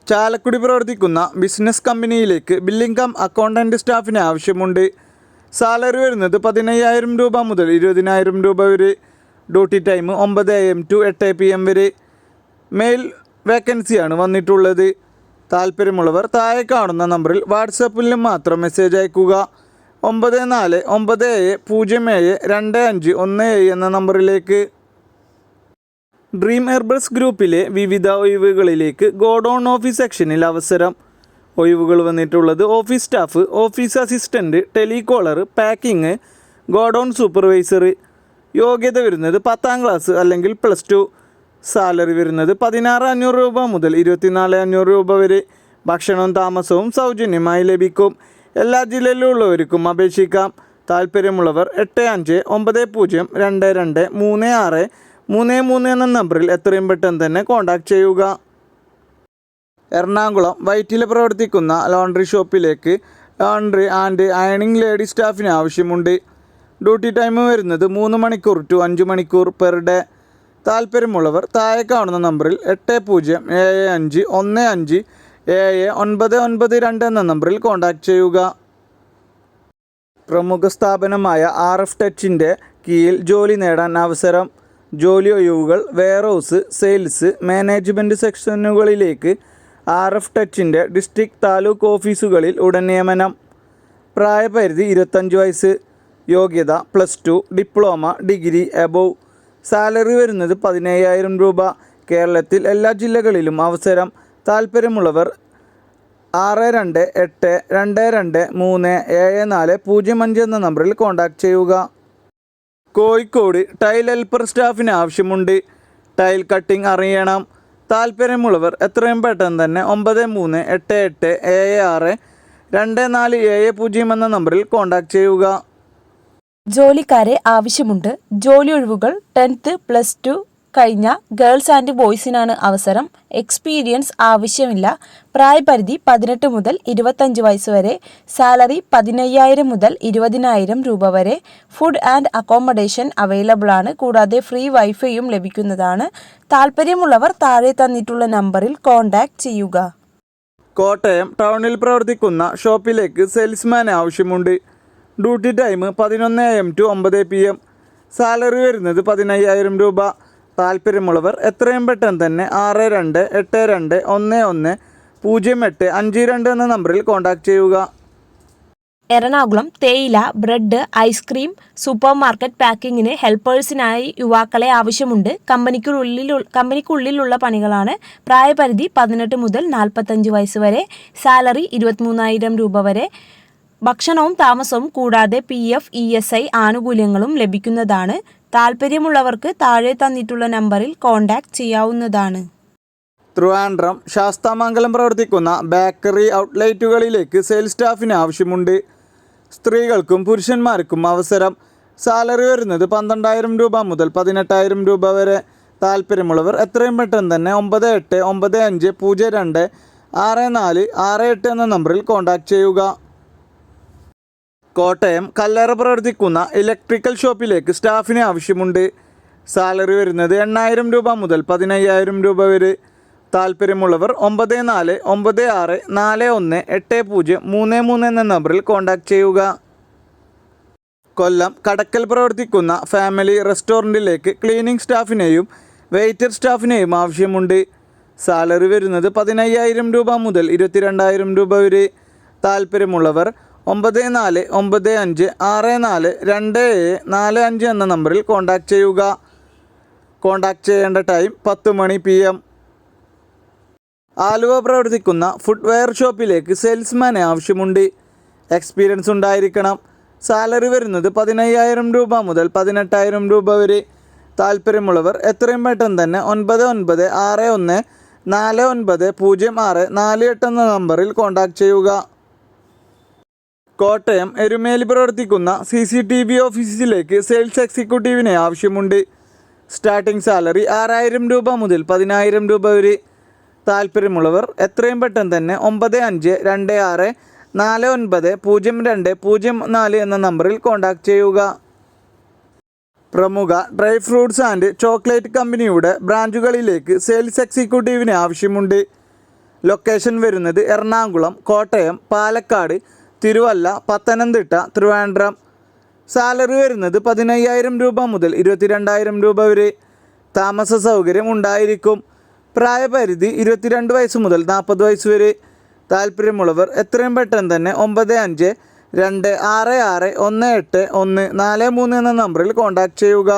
ചാലക്കുടി പ്രവർത്തിക്കുന്ന ബിസിനസ് കമ്പനിയിലേക്ക് billing cum accountant സ്റ്റാഫിന് ആവശ്യമുണ്ട്. സാലറി വരുന്നത് 15,000 രൂപ മുതൽ 20,000 രൂപ വരെ. Duty time 9 AM to 8 PM വരെ. മെയിൽ വേക്കൻസിയാണ് വന്നിട്ടുള്ളത്. താല്പര്യമുള്ളവർ താഴെ കാണുന്ന നമ്പറിൽ വാട്സപ്പിൽ മാത്രം മെസ്സേജ് അയക്കുക. 9407072517 എന്ന നമ്പറിലേക്ക്. ഡ്രീം ഹെർബൽസ് ഗ്രൂപ്പിലെ വിവിധ ഒഴിവുകളിലേക്ക് ഗോഡൗൺ ഓഫീസ് സെക്ഷനിൽ അവസരം. ഒഴിവുകൾ വന്നിട്ടുള്ളത് office staff, office assistant, telecaller, packing, godown supervisor. യോഗ്യത വരുന്നത് 10ാം ക്ലാസ് അല്ലെങ്കിൽ +2. സാലറി വരുന്നത് 16,500 രൂപ മുതൽ 24,500 രൂപ വരെ. ഭക്ഷണവും താമസവും സൗജന്യമായി ലഭിക്കും. എല്ലാ ജില്ലയിലുള്ളവർക്കും അപേക്ഷിക്കാം. താല്പര്യമുള്ളവർ 859022236333 എന്ന നമ്പറിൽ എത്രയും പെട്ടെന്ന് തന്നെ കോൺടാക്റ്റ് ചെയ്യുക. എറണാകുളം വൈറ്റില പ്രവർത്തിക്കുന്ന ലോണ്ടറി ഷോപ്പിലേക്ക് ലോണ്ടറി ആൻഡ് അയണിംഗ് ലേഡി സ്റ്റാഫിന് ആവശ്യമുണ്ട്. ഡ്യൂട്ടി ടൈം വരുന്നത് 3 മണിക്കൂർ ടു 5 മണിക്കൂർ പെർ ഡേ. താല്പര്യമുള്ളവർ താഴെ കാണുന്ന നമ്പറിൽ 8075157992 എന്ന നമ്പറിൽ കോൺടാക്റ്റ് ചെയ്യുക. പ്രമുഖ സ്ഥാപനമായ RF ടച്ചിൻ്റെ കീഴിൽ ജോലി നേടാൻ അവസരം. ജോലി ഒഴിവുകൾ വെയർഹൗസ്, സെയിൽസ്, മാനേജ്മെൻറ്റ് സെക്ഷനുകളിലേക്ക് RF ടച്ചിൻ്റെ ഡിസ്ട്രിക്ട് താലൂക്ക് ഓഫീസുകളിൽ ഉടൻ നിയമനം. പ്രായപരിധി 25 വയസ്സ്. യോഗ്യത +2, ഡിപ്ലോമ, ഡിഗ്രി എബോവ്. സാലറി വരുന്നത് 15,000 രൂപ. കേരളത്തിൽ എല്ലാ ജില്ലകളിലും അവസരം. താല്പര്യമുള്ളവർ 6282237405 എന്ന നമ്പറിൽ കോൺടാക്റ്റ് ചെയ്യുക. കോഴിക്കോട് ടൈൽ ഹെൽപ്പർ സ്റ്റാഫിന് ആവശ്യമുണ്ട്. ടൈൽ കട്ടിംഗ് അറിയണം. താല്പര്യമുള്ളവർ എത്രയും പെട്ടെന്ന് തന്നെ 9388762470 എന്ന നമ്പറിൽ കോൺടാക്റ്റ് ചെയ്യുക. ജോലിക്കാരെ ആവശ്യമുണ്ട്. ജോലി ഒഴിവുകൾ 10th +2 കഴിഞ്ഞ ഗേൾസ് ആൻഡ് ബോയ്സിനാണ് അവസരം. എക്സ്പീരിയൻസ് ആവശ്യമില്ല. പ്രായപരിധി 18 മുതൽ 25 വയസ്സ് വരെ. സാലറി 15,000 മുതൽ 20,000 രൂപ വരെ. ഫുഡ് ആൻഡ് അക്കോമഡേഷൻ അവൈലബിൾ ആണ്. കൂടാതെ ഫ്രീ വൈഫൈയും ലഭിക്കുന്നതാണ്. താല്പര്യമുള്ളവർ താഴെ തന്നിട്ടുള്ള നമ്പറിൽ കോൺടാക്റ്റ് ചെയ്യുക. കോട്ടയം ടൗണിൽ പ്രവർത്തിക്കുന്ന ഷോപ്പിലേക്ക് സെയിൽസ്മാൻ ആവശ്യമുണ്ട്. Duty time 11 AM to 9 PM. Salary വരുന്നത് 15,000 രൂപ. താല്പര്യമുള്ളവർ എത്രയും പെട്ടെന്ന് തന്നെ 6282110852 എന്ന നമ്പറിൽ കോൺടാക്റ്റ് ചെയ്യുക. എറണാകുളം തേയില, ബ്രെഡ്, ഐസ്ക്രീം, സൂപ്പർ മാർക്കറ്റ് പാക്കിങ്ങിന് ഹെൽപ്പേഴ്സിനായി യുവാക്കളെ ആവശ്യമുണ്ട്. കമ്പനിക്കുള്ളിലുള്ള പണികളാണ്. പ്രായപരിധി 18 മുതൽ 45 വയസ്സ് വരെ. സാലറി 23,000 രൂപ വരെ. ഭക്ഷണവും താമസവും കൂടാതെ PF, ESI ആനുകൂല്യങ്ങളും ലഭിക്കുന്നതാണ്. താല്പര്യമുള്ളവർക്ക് താഴെ തന്നിട്ടുള്ള നമ്പറിൽ കോൺടാക്റ്റ് ചെയ്യാവുന്നതാണ്. ട്രിവാൻഡ്രം ശാസ്താമംഗലം പ്രവർത്തിക്കുന്ന ബേക്കറി ഔട്ട്ലെറ്റുകളിലേക്ക് സെയിൽസ് സ്റ്റാഫിന് ആവശ്യമുണ്ട്. സ്ത്രീകൾക്കും പുരുഷന്മാർക്കും അവസരം. സാലറി വരുന്നത് 12,000 രൂപ മുതൽ 18,000 രൂപ വരെ. താല്പര്യമുള്ളവർ എത്രയും പെട്ടെന്ന് തന്നെ 9895026468 എന്ന നമ്പറിൽ കോൺടാക്റ്റ് ചെയ്യുക. കോട്ടയം കല്ലറ പ്രവർത്തിക്കുന്ന ഇലക്ട്രിക്കൽ ഷോപ്പിലേക്ക് സ്റ്റാഫിന് ആവശ്യമുണ്ട്. സാലറി വരുന്നത് 8,000 രൂപ മുതൽ 15,000 രൂപ വരെ. താല്പര്യമുള്ളവർ 9446418033 എന്ന നമ്പറിൽ കോൺടാക്റ്റ് ചെയ്യുക. കൊല്ലം കടക്കൽ പ്രവർത്തിക്കുന്ന ഫാമിലി റെസ്റ്റോറൻറ്റിലേക്ക് ക്ലീനിങ് സ്റ്റാഫിനെയും വെയിറ്റർ സ്റ്റാഫിനെയും ആവശ്യമുണ്ട്. സാലറി വരുന്നത് 15,000 രൂപ മുതൽ 22,000 രൂപ വരെ. താല്പര്യമുള്ളവർ 9495642745 എന്ന നമ്പറിൽ കോൺടാക്റ്റ് ചെയ്യുക. കോൺടാക്റ്റ് ചെയ്യേണ്ട ടൈം 10 മണി PM. ആലുവ പ്രവർത്തിക്കുന്ന ഫുട്വെയർ ഷോപ്പിലേക്ക് സെയിൽസ്മാനെ ആവശ്യമുണ്ട്. എക്സ്പീരിയൻസ് ഉണ്ടായിരിക്കണം. സാലറി വരുന്നത് 15,000 രൂപ മുതൽ 18,000 രൂപ വരെ. താല്പര്യമുള്ളവർ എത്രയും പെട്ടെന്ന് തന്നെ 9961490648 എന്ന നമ്പറിൽ കോൺടാക്റ്റ് ചെയ്യുക. കോട്ടയം എരുമേലി പ്രവർത്തിക്കുന്ന CCTV ഓഫീസിലേക്ക് സെയിൽസ് എക്സിക്യൂട്ടീവിനെ ആവശ്യമുണ്ട്. സ്റ്റാർട്ടിംഗ് സാലറി 6,000 രൂപ മുതൽ 10,000 രൂപ വരെ. താല്പര്യമുള്ളവർ എത്രയും പെട്ടെന്ന് തന്നെ 9526490204 എന്ന നമ്പറിൽ കോൺടാക്റ്റ് ചെയ്യുക. പ്രമുഖ ഡ്രൈ ഫ്രൂട്ട്സ് ആൻഡ് ചോക്ലേറ്റ് കമ്പനിയുടെ ബ്രാഞ്ചുകളിലേക്ക് സെയിൽസ് എക്സിക്യൂട്ടീവിന് ആവശ്യമുണ്ട്. ലൊക്കേഷൻ വരുന്നത് എറണാകുളം, കോട്ടയം, പാലക്കാട്, തിരുവല്ല, പത്തനംതിട്ട, ട്രിവാൻഡ്രം. സാലറി വരുന്നത് 15,000 രൂപ മുതൽ 22,000 രൂപ വരെ. താമസ സൗകര്യം ഉണ്ടായിരിക്കും. പ്രായപരിധി 22 വയസ്സ് മുതൽ 40 വയസ്സ് വരെ. താല്പര്യമുള്ളവർ എത്രയും പെട്ടെന്ന് തന്നെ 9526618143 എന്ന നമ്പറിൽ കോൺടാക്റ്റ് ചെയ്യുക.